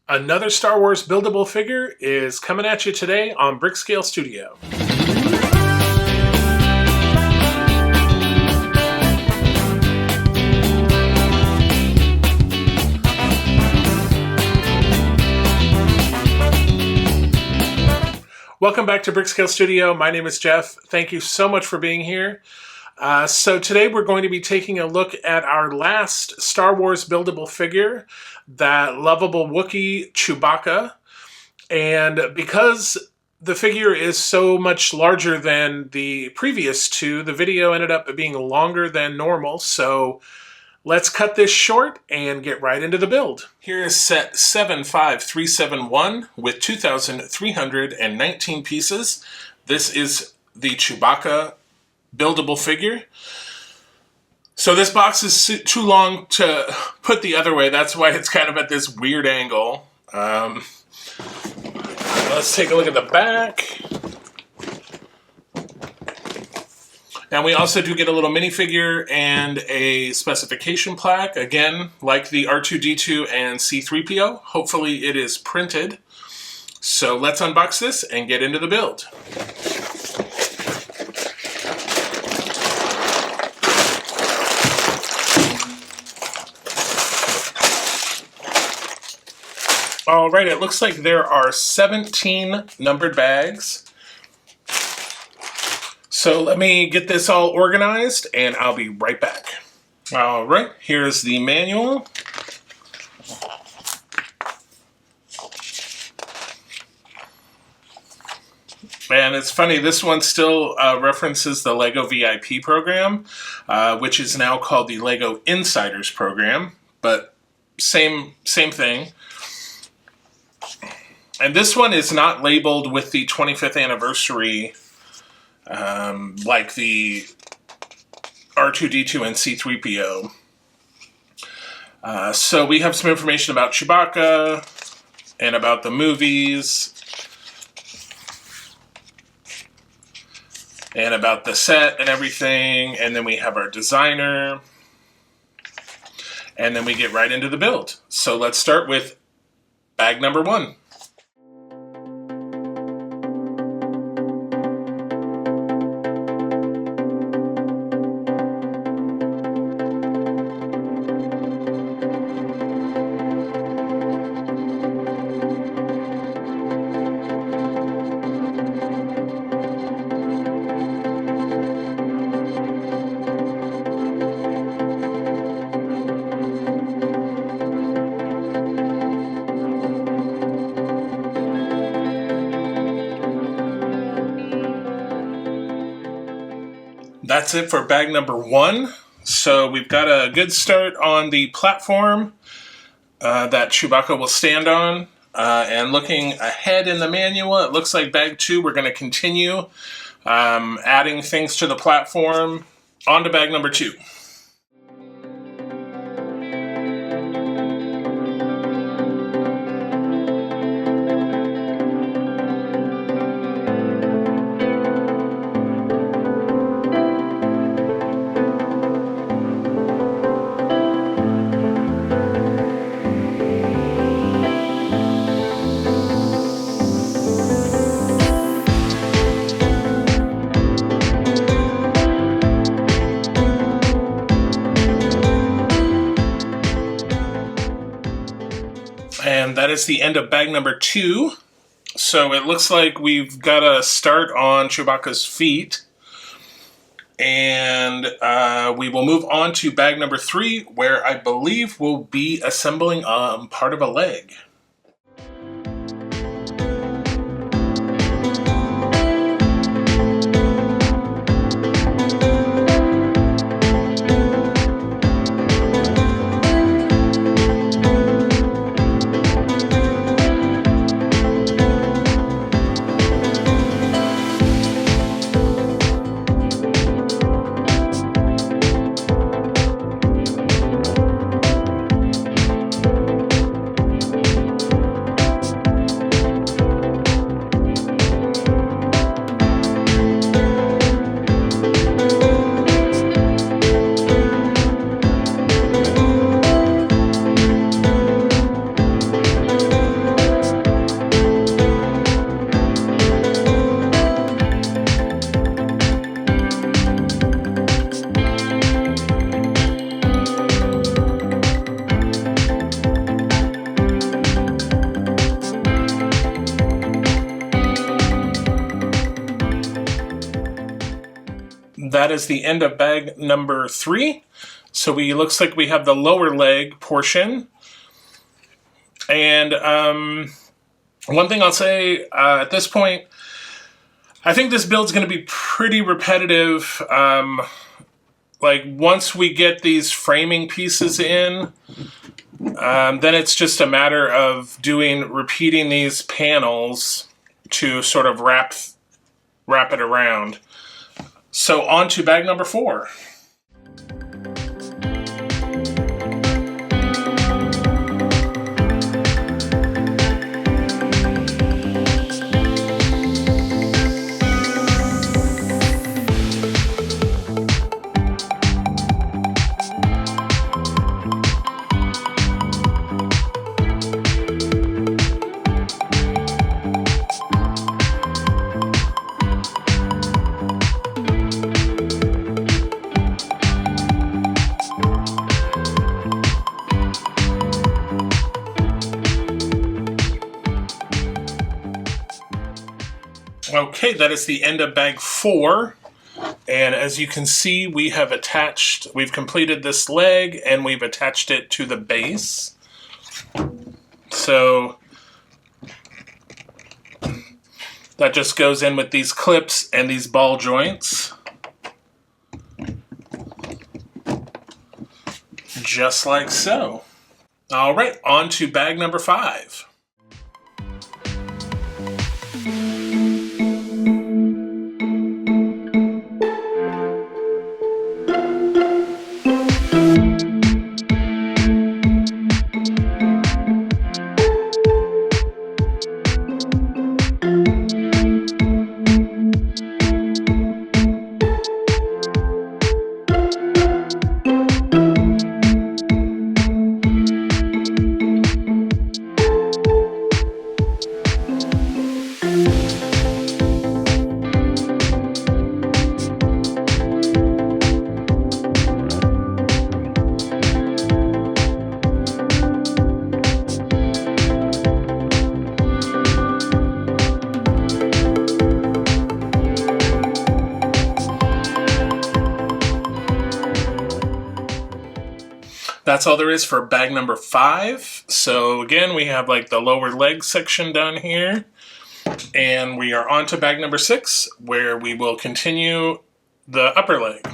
Another Star Wars buildable figure is coming at you today on Brickscale Studio. Welcome back to Brickscale Studio. My name is Jeff. Thank you so much for being here. So today we're going to be taking a look at our last Star Wars buildable figure, that lovable Wookiee Chewbacca. And because the figure is so much larger than the previous two, the video ended up being longer than normal. So let's cut this short and get right into the build. Here is set 75371 with 2,319 pieces. This is the Chewbacca buildable figure. So this box is too long to put the other way. That's why it's kind of at this weird angle. Let's take a look at the back. And we also do get a little minifigure and a specification plaque. Again, like the R2-D2 and C-3PO. Hopefully it is printed. So let's unbox this and get into the build. All right, it looks like there are 17 numbered bags. So let me get this all organized and I'll be right back. All right, here's the manual. And it's funny, this one still references the LEGO VIP program, which is now called the LEGO Insiders program, but same thing. And this one is not labeled with the 25th anniversary like the R2-D2 and C-3PO. So we have some information about Chewbacca and about the movies and about the set and everything. And then we have our designer. And then we get right into the build. So let's start with bag number 1. That's it for bag number 1. So we've got a good start on the platform that Chewbacca will stand on. And looking ahead in the manual, it looks like bag 2, we're going to continue adding things to the platform. On to bag number 2. And that is the end of bag number 2. So it looks like we've got a start on Chewbacca's feet. And we will move on to bag number 3, where I believe we'll be assembling part of a leg. that is the end of bag number 3. So looks like we have the lower leg portion. And one thing I'll say at this point, I think this build's going to be pretty repetitive. Like once we get these framing pieces in, then it's just a matter of repeating these panels to sort of wrap it around. So on to bag number 4. Okay, that is the end of bag 4. And as you can see, we've completed this leg and we've attached it to the base. So that just goes in with these clips and these ball joints. Just like so. All right, on to bag number 5. That's all there is for bag number 5. So again, we have like the lower leg section down here. And we are on to bag number 6, where we will continue the upper leg.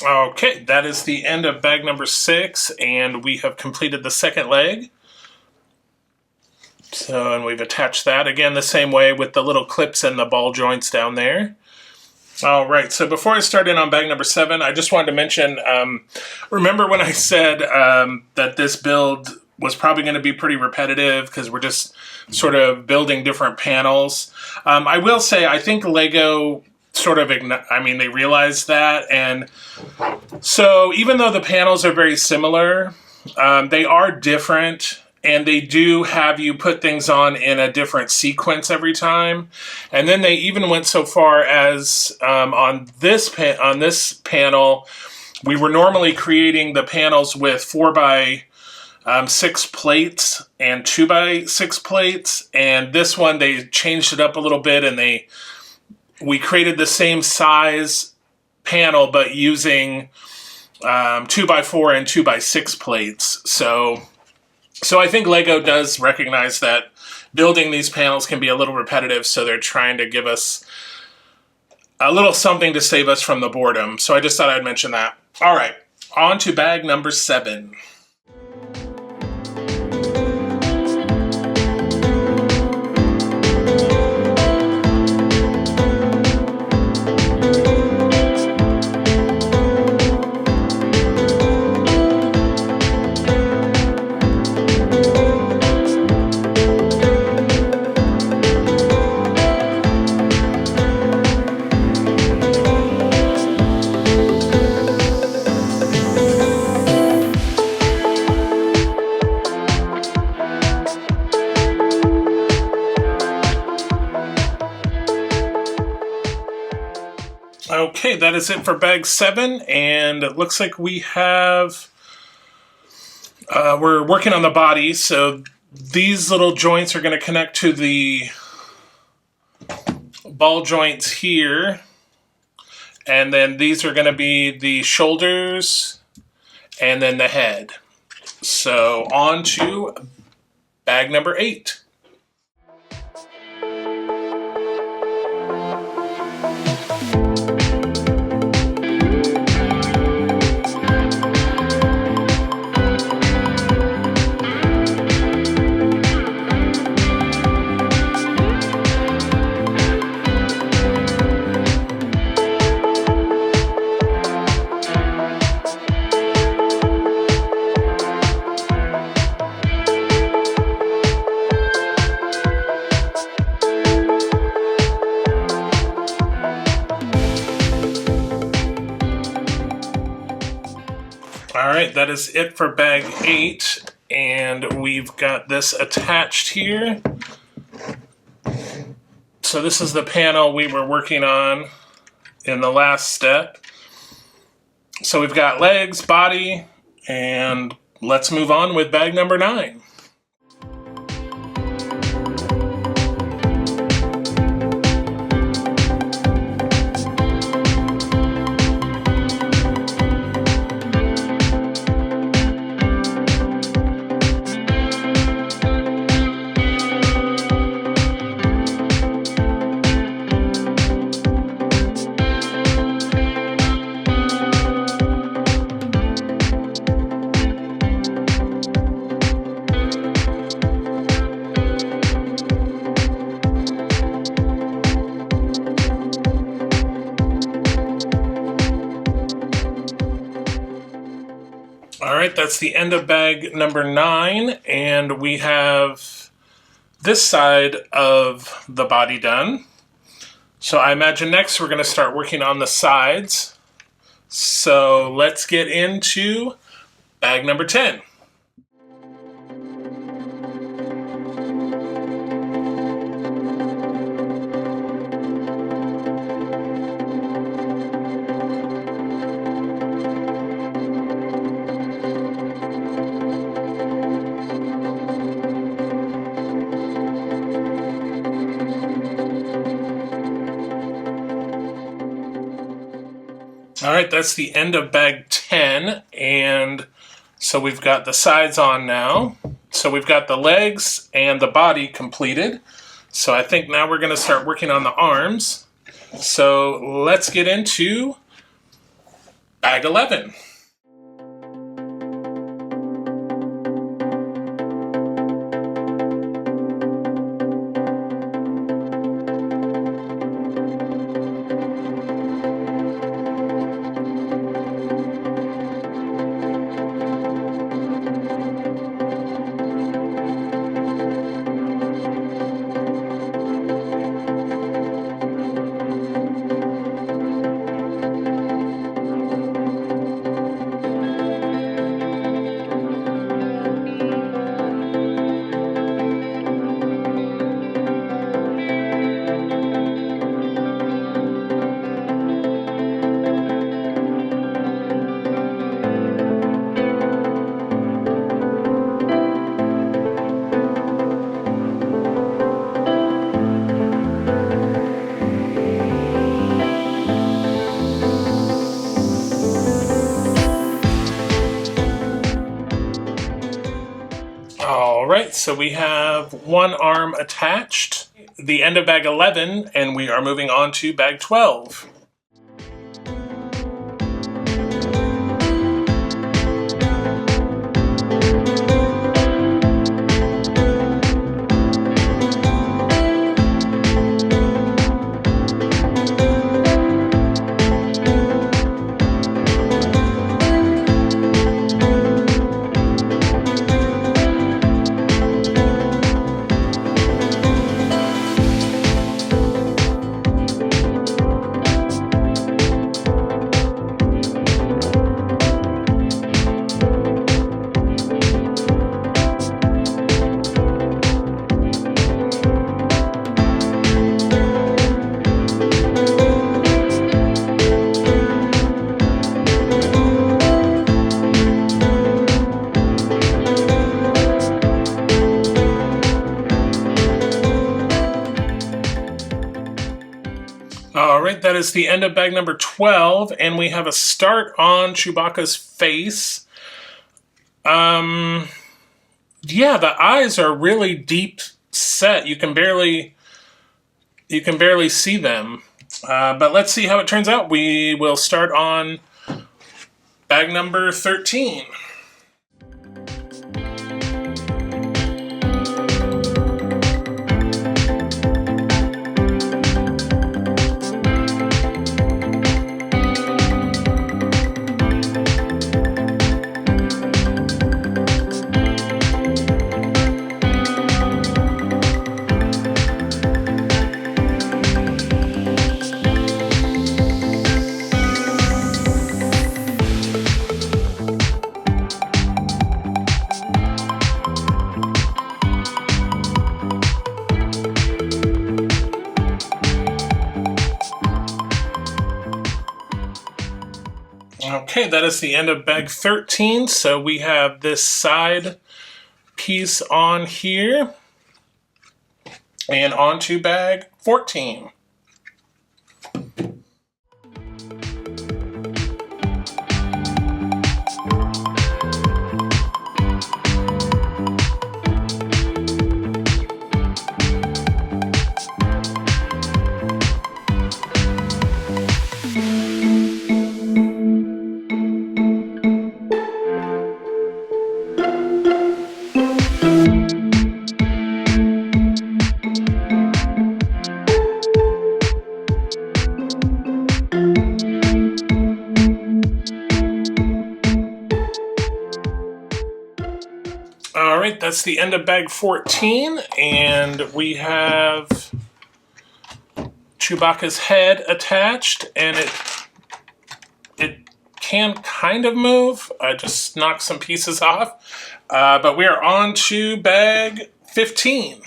Okay, that is the end of bag number 6, and we have completed the second leg. So, and we've attached that again the same way with the little clips and the ball joints down there. All right, so before I start in on bag number 7, I just wanted to mention, remember when I said that this build was probably going to be pretty repetitive because we're just sort of building different panels. I will say, I think LEGO sort of, they realized that, and so even though the panels are very similar, they are different, and they do have you put things on in a different sequence every time. And then they even went so far as on this panel, we were normally creating the panels with 4x6 plates and 2x6 plates, and this one they changed it up a little bit, and we created the same size panel, but using 2x4 and 2x6 plates. So I think LEGO does recognize that building these panels can be a little repetitive, so they're trying to give us a little something to save us from the boredom. So I just thought I'd mention that. All right, on to bag number 7. that is it for bag 7, and it looks like we have, we're working on the body, so these little joints are going to connect to the ball joints here, and then these are going to be the shoulders and then the head. So on to bag number 8. Alright, that is it for bag 8, and we've got this attached here. So this is the panel we were working on in the last step. So we've got legs, body, and let's move on with bag number 9. Alright, that's the end of bag number 9, and we have this side of the body done. So I imagine next we're going to start working on the sides. So let's get into bag number 10. Alright, that's the end of bag 10, and so we've got the sides on now. So we've got the legs and the body completed. So I think now we're going to start working on the arms. So let's get into bag 11. Alright, so we have one arm attached, the end of bag 11, and we are moving on to bag 12. is the end of bag number 12, and we have a start on Chewbacca's face. Yeah, the eyes are really deep set. You can barely see them. But let's see how it turns out. We will start on bag number 13. Okay, that is the end of bag 13. So we have this side piece on here and onto bag 14. Alright, that's the end of bag 14, and we have Chewbacca's head attached, and it can kind of move. I just knocked some pieces off, but we are on to bag 15.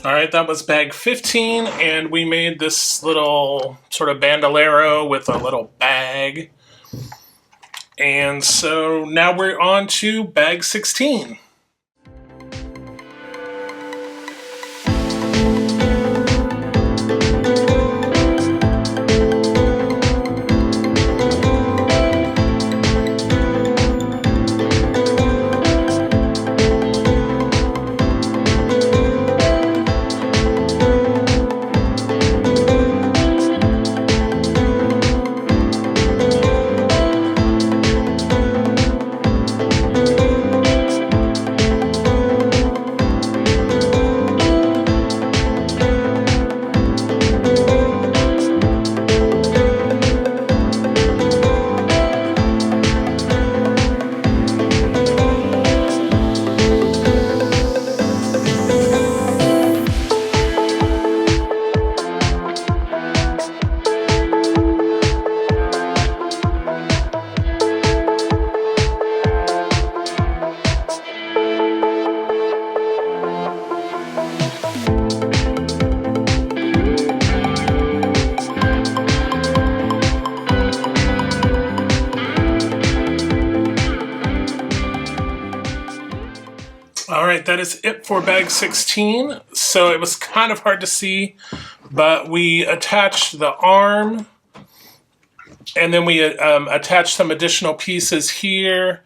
Alright, that was bag 15, and we made this little sort of bandolero with a little bag. And so now we're on to bag 16. Alright, that is it for bag 16. So it was kind of hard to see, but we attached the arm, and then we attached some additional pieces here,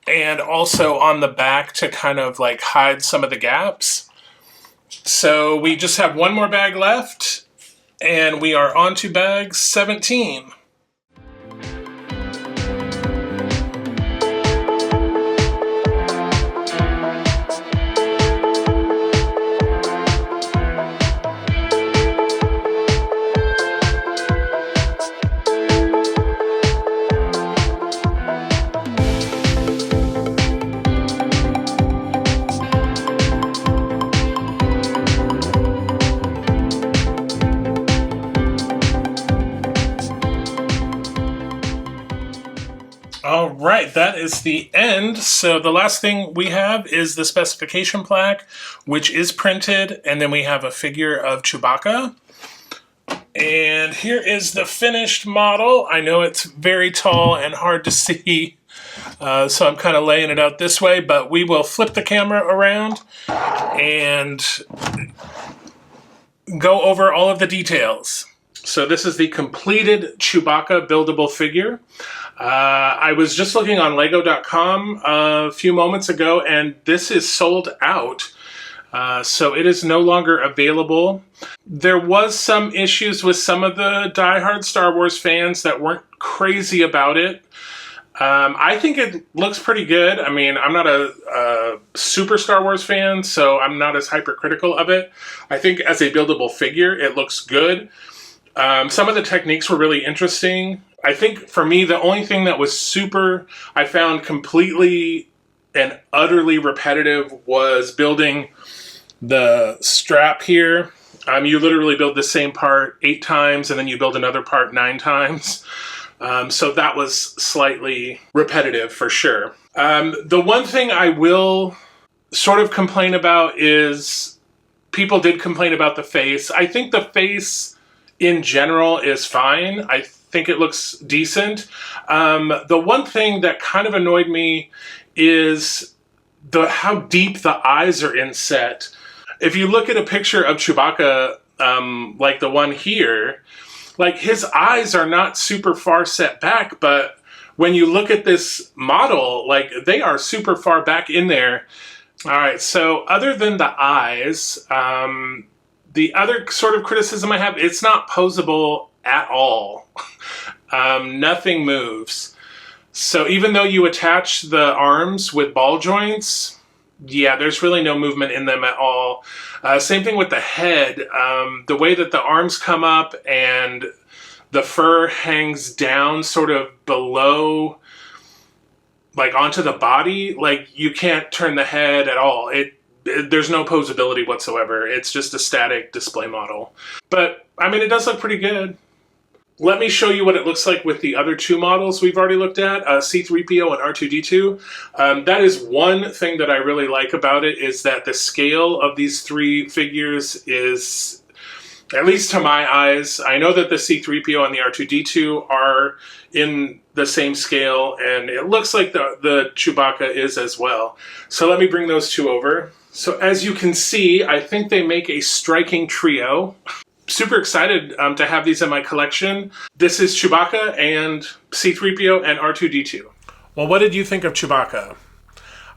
and also on the back to kind of like hide some of the gaps. So we just have one more bag left, and we are on to bag 17. right, that is the end. So the last thing we have is the specification plaque, which is printed, and then we have a figure of Chewbacca. And here is the finished model. I know it's very tall and hard to see, so I'm kind of laying it out this way, but we will flip the camera around and go over all of the details. So this is the completed Chewbacca buildable figure. I was just looking on LEGO.com a few moments ago, and this is sold out. So it is no longer available. There was some issues with some of the diehard Star Wars fans that weren't crazy about it. I think it looks pretty good. I mean, I'm not a super Star Wars fan, so I'm not as hypercritical of it. I think as a buildable figure, it looks good. Some of the techniques were really interesting. I think for me, the only thing that was I found completely and utterly repetitive was building the strap here. You literally build the same part 8 times and then you build another part 9 times. So that was slightly repetitive for sure. The one thing I will sort of complain about is people did complain about the face. I think the face in general is fine. I think it looks decent. The one thing that kind of annoyed me is how deep the eyes are inset. If you look at a picture of Chewbacca, like the one here, like his eyes are not super far set back, but when you look at this model, like they are super far back in there. All right, so other than the eyes, the other sort of criticism I have, it's not posable at all. Nothing moves. So even though you attach the arms with ball joints, yeah, there's really no movement in them at all. Same thing with the head. The way that the arms come up and the fur hangs down sort of below, like onto the body, like you can't turn the head at all. There's no posability whatsoever. It's just a static display model. But, I mean, it does look pretty good. Let me show you what it looks like with the other 2 models we've already looked at, C-3PO and R2-D2. That is one thing that I really like about it, is that the scale of these 3 figures is, at least to my eyes, I know that the C-3PO and the R2-D2 are in the same scale, and it looks like the Chewbacca is as well. So let me bring those 2 over. So as you can see, I think they make a striking trio. Super excited to have these in my collection. This is Chewbacca and C-3PO and R2-D2. Well, what did you think of Chewbacca?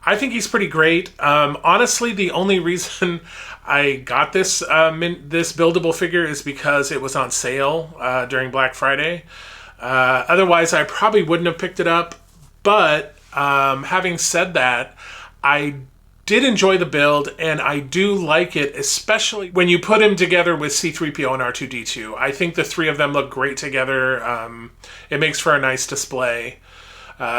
I think he's pretty great. Honestly, the only reason I got this this buildable figure is because it was on sale during Black Friday. Otherwise, I probably wouldn't have picked it up. But having said that, I did enjoy the build, and I do like it, especially when you put him together with C-3PO and R2-D2. I think the 3 of them look great together. It makes for a nice display.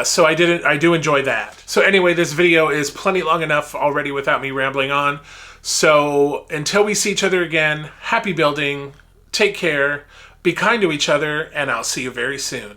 So I do enjoy that. So anyway, this video is plenty long enough already without me rambling on. So until we see each other again, happy building, take care, be kind to each other, and I'll see you very soon.